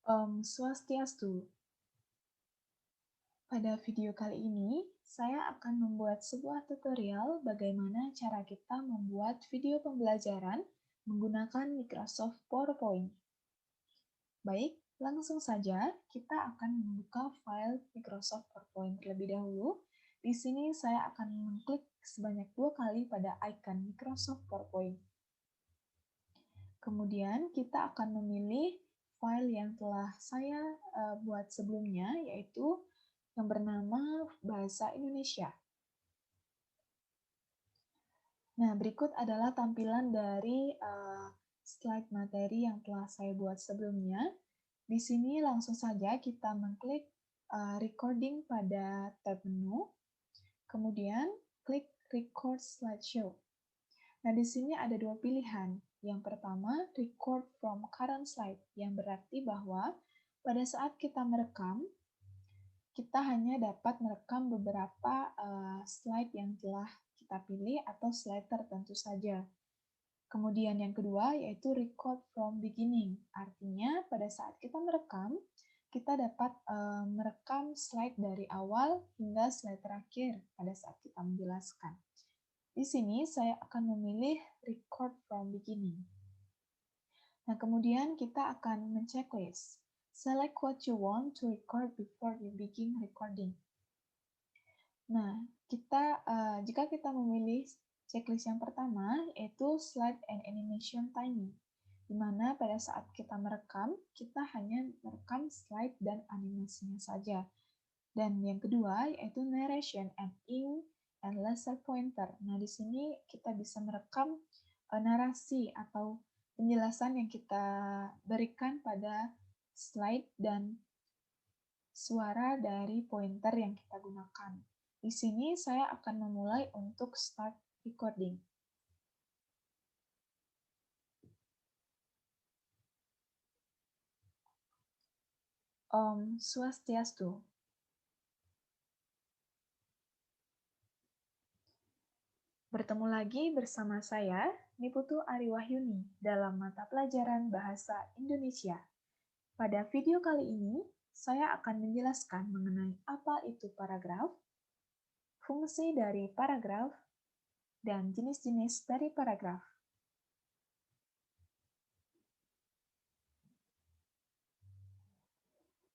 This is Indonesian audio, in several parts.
Swastiastu. Pada video kali ini, saya akan membuat sebuah tutorial bagaimana cara kita membuat video pembelajaran menggunakan Microsoft PowerPoint. Baik, langsung saja kita akan membuka file Microsoft PowerPoint terlebih dahulu. Di sini saya akan mengklik sebanyak 2 kali pada icon Microsoft PowerPoint. Kemudian kita akan memilih file yang telah saya buat sebelumnya, yaitu yang bernama Bahasa Indonesia. Nah, berikut adalah tampilan dari slide materi yang telah saya buat sebelumnya. Di sini langsung saja kita mengklik recording pada tab menu, kemudian klik record slideshow. Nah, di sini ada dua pilihan. Yang pertama, record from current slide, yang berarti bahwa pada saat kita merekam, kita hanya dapat merekam beberapa slide yang telah kita pilih atau slide tertentu saja. Kemudian yang kedua yaitu record from beginning. Artinya pada saat kita merekam, kita dapat merekam slide dari awal hingga slide terakhir pada saat kita menjelaskan. Di sini saya akan memilih record from beginning. Nah, kemudian kita akan men-checklist. Select what you want to record before you begin recording. Nah, jika kita memilih checklist yang pertama, yaitu slide and animation timing, di mana pada saat kita merekam, kita hanya merekam slide dan animasinya saja. Dan yang kedua, yaitu narration and ink and laser pointer. Nah, di sini kita bisa merekam narasi atau penjelasan yang kita berikan pada slide dan suara dari pointer yang kita gunakan. Di sini saya akan memulai untuk start recording. Om Swastiastu. Bertemu lagi bersama saya, Niputu Ariwahyuni, dalam mata pelajaran Bahasa Indonesia. Pada video kali ini, saya akan menjelaskan mengenai apa itu paragraf, fungsi dari paragraf, dan jenis-jenis dari paragraf.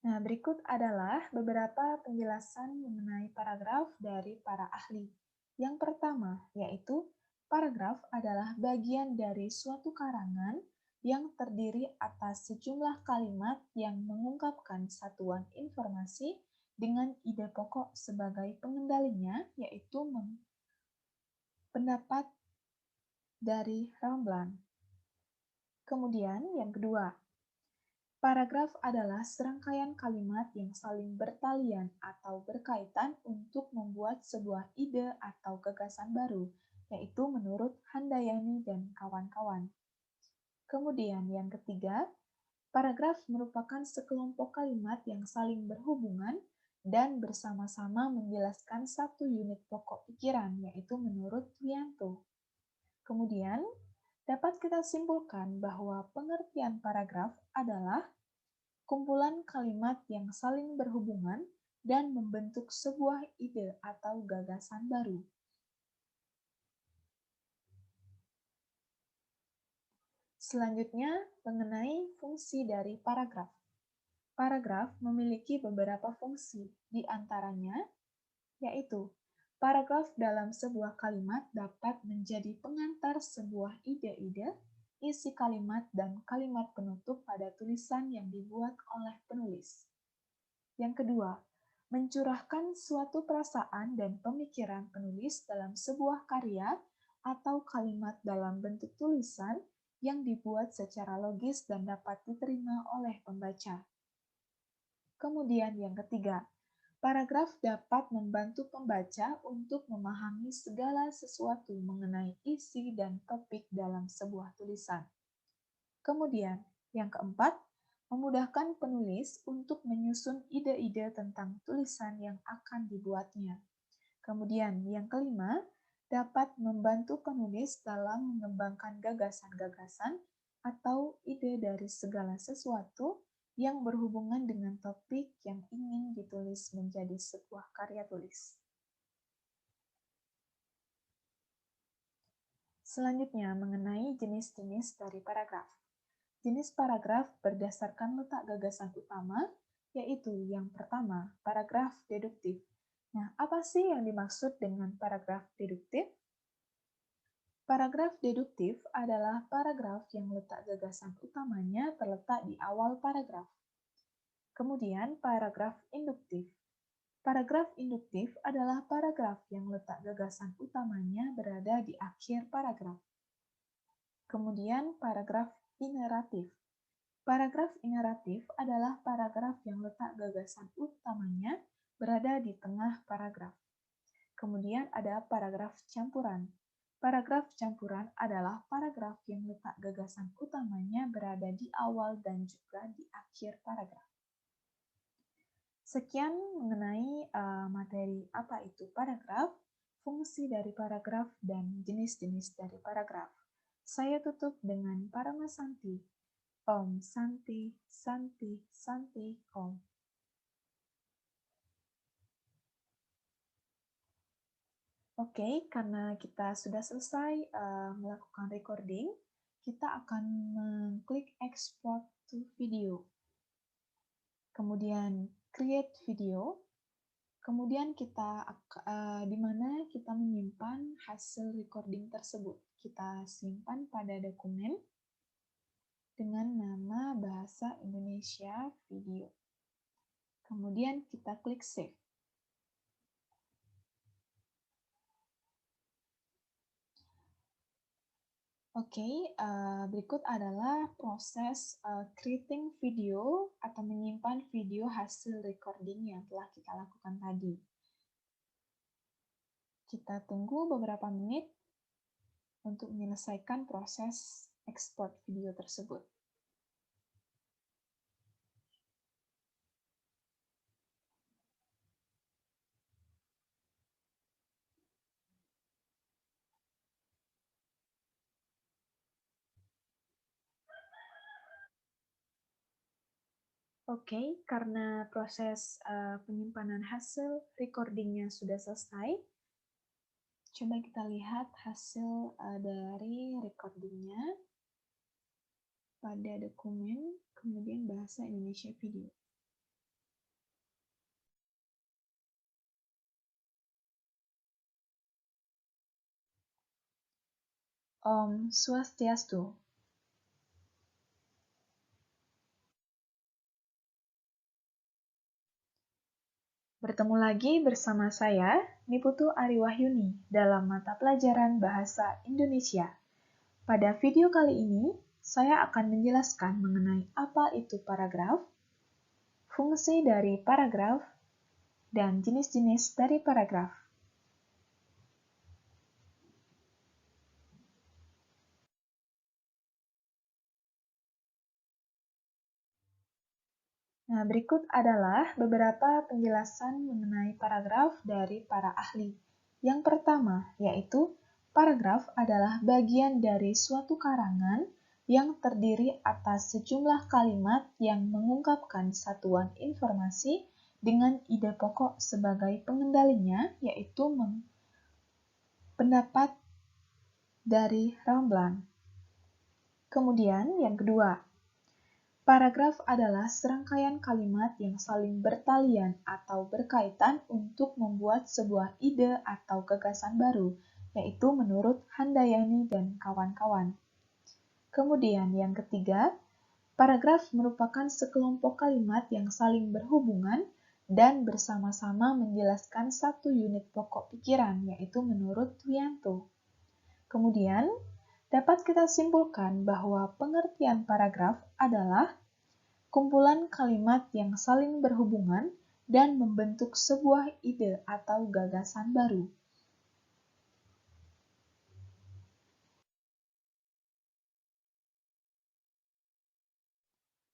Nah, berikut adalah beberapa penjelasan mengenai paragraf dari para ahli. Yang pertama, yaitu paragraf adalah bagian dari suatu karangan yang terdiri atas sejumlah kalimat yang mengungkapkan satuan informasi dengan ide pokok sebagai pengendalinya, yaitu pendapat dari Rembrandt. Kemudian yang kedua, paragraf adalah serangkaian kalimat yang saling bertalian atau berkaitan untuk membuat sebuah ide atau gagasan baru, yaitu menurut Handayani dan kawan-kawan. Kemudian yang ketiga, paragraf merupakan sekelompok kalimat yang saling berhubungan dan bersama-sama menjelaskan satu unit pokok pikiran, yaitu menurut Wianto. Kemudian, dapat kita simpulkan bahwa pengertian paragraf adalah kumpulan kalimat yang saling berhubungan dan membentuk sebuah ide atau gagasan baru. Selanjutnya, mengenai fungsi dari paragraf. Paragraf memiliki beberapa fungsi, di antaranya yaitu paragraf dalam sebuah kalimat dapat menjadi pengantar sebuah ide-ide, isi kalimat, dan kalimat penutup pada tulisan yang dibuat oleh penulis. Yang kedua, mencurahkan suatu perasaan dan pemikiran penulis dalam sebuah karya atau kalimat dalam bentuk tulisan yang dibuat secara logis dan dapat diterima oleh pembaca. Kemudian yang ketiga, paragraf dapat membantu pembaca untuk memahami segala sesuatu mengenai isi dan topik dalam sebuah tulisan. Kemudian, yang keempat, memudahkan penulis untuk menyusun ide-ide tentang tulisan yang akan dibuatnya. Kemudian, yang kelima, dapat membantu penulis dalam mengembangkan gagasan-gagasan atau ide dari segala sesuatu yang berhubungan dengan topik yang ingin ditulis menjadi sebuah karya tulis. Selanjutnya, mengenai jenis-jenis dari paragraf. Jenis paragraf berdasarkan letak gagasan utama, yaitu yang pertama, paragraf deduktif. Nah, apa sih yang dimaksud dengan paragraf deduktif? Paragraf deduktif adalah paragraf yang letak gagasan utamanya terletak di awal paragraf. Kemudian, paragraf induktif. Paragraf induktif adalah paragraf yang letak gagasan utamanya berada di akhir paragraf. Kemudian, paragraf ineratif. Paragraf ineratif adalah paragraf yang letak gagasan utamanya berada di tengah paragraf. Kemudian ada paragraf campuran. Paragraf campuran adalah paragraf yang letak gagasan utamanya berada di awal dan juga di akhir paragraf. Sekian mengenai materi apa itu paragraf, fungsi dari paragraf, dan jenis-jenis dari paragraf. Saya tutup dengan Parama Santi. Om Santi, Santi, Santi, Om. Oke, karena kita sudah selesai melakukan recording, kita akan mengklik export to video. Kemudian create video. Kemudian kita di mana kita menyimpan hasil recording tersebut. Kita simpan pada dokumen dengan nama Bahasa Indonesia Video. Kemudian kita klik save. Oke, berikut adalah proses creating video atau menyimpan video hasil recording yang telah kita lakukan tadi. Kita tunggu beberapa menit untuk menyelesaikan proses ekspor video tersebut. Oke, karena proses penyimpanan hasil recordingnya sudah selesai, coba kita lihat hasil dari recordingnya pada dokumen, kemudian Bahasa Indonesia Video. Om Swastiastu. Bertemu lagi bersama saya, Niputu Ariwahyuni, dalam mata pelajaran Bahasa Indonesia. Pada video kali ini, saya akan menjelaskan mengenai apa itu paragraf, fungsi dari paragraf, dan jenis-jenis dari paragraf. Nah, berikut adalah beberapa penjelasan mengenai paragraf dari para ahli. Yang pertama, yaitu paragraf adalah bagian dari suatu karangan yang terdiri atas sejumlah kalimat yang mengungkapkan satuan informasi dengan ide pokok sebagai pengendalinya, yaitu pendapat dari Rembrandt. Kemudian, yang kedua, paragraf adalah serangkaian kalimat yang saling bertalian atau berkaitan untuk membuat sebuah ide atau gagasan baru, yaitu menurut Handayani dan kawan-kawan. Kemudian yang ketiga, paragraf merupakan sekelompok kalimat yang saling berhubungan dan bersama-sama menjelaskan satu unit pokok pikiran, yaitu menurut Wiyanto. Kemudian, dapat kita simpulkan bahwa pengertian paragraf adalah kumpulan kalimat yang saling berhubungan dan membentuk sebuah ide atau gagasan baru.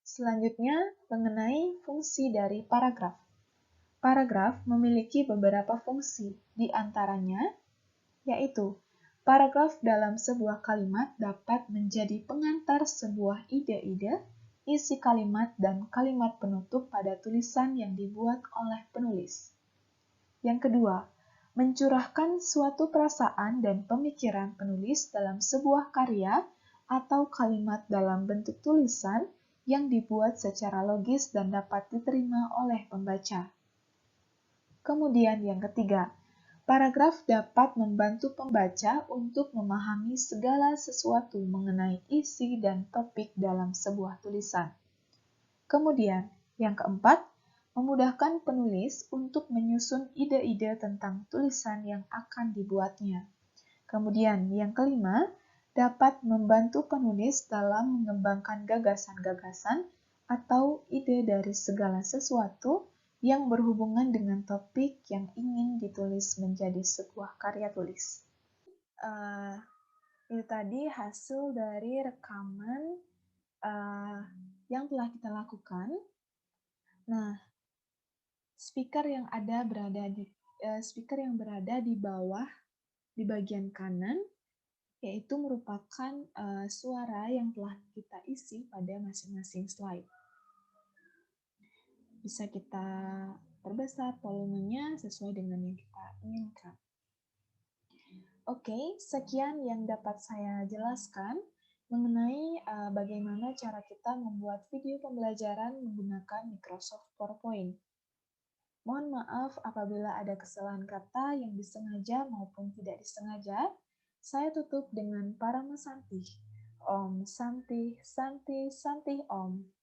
Selanjutnya, mengenai fungsi dari paragraf. Paragraf memiliki beberapa fungsi, di antaranya yaitu paragraf dalam sebuah kalimat dapat menjadi pengantar sebuah ide-ide, isi kalimat dan kalimat penutup pada tulisan yang dibuat oleh penulis. Yang kedua, mencurahkan suatu perasaan dan pemikiran penulis dalam sebuah karya atau kalimat dalam bentuk tulisan yang dibuat secara logis dan dapat diterima oleh pembaca. Kemudian yang ketiga, paragraf dapat membantu pembaca untuk memahami segala sesuatu mengenai isi dan topik dalam sebuah tulisan. Kemudian, yang keempat, memudahkan penulis untuk menyusun ide-ide tentang tulisan yang akan dibuatnya. Kemudian, yang kelima, dapat membantu penulis dalam mengembangkan gagasan-gagasan atau ide dari segala sesuatu yang berhubungan dengan topik yang ingin ditulis menjadi sebuah karya tulis. Itu tadi hasil dari rekaman yang telah kita lakukan. Nah, speaker yang berada di bawah di bagian kanan yaitu merupakan suara yang telah kita isi pada masing-masing slide. Bisa kita perbesar volumenya sesuai dengan yang kita inginkan. Oke, sekian yang dapat saya jelaskan mengenai bagaimana cara kita membuat video pembelajaran menggunakan Microsoft PowerPoint. Mohon maaf apabila ada kesalahan kata yang disengaja maupun tidak disengaja. Saya tutup dengan Parama Santi. Om Santi, Santi, Santi Om.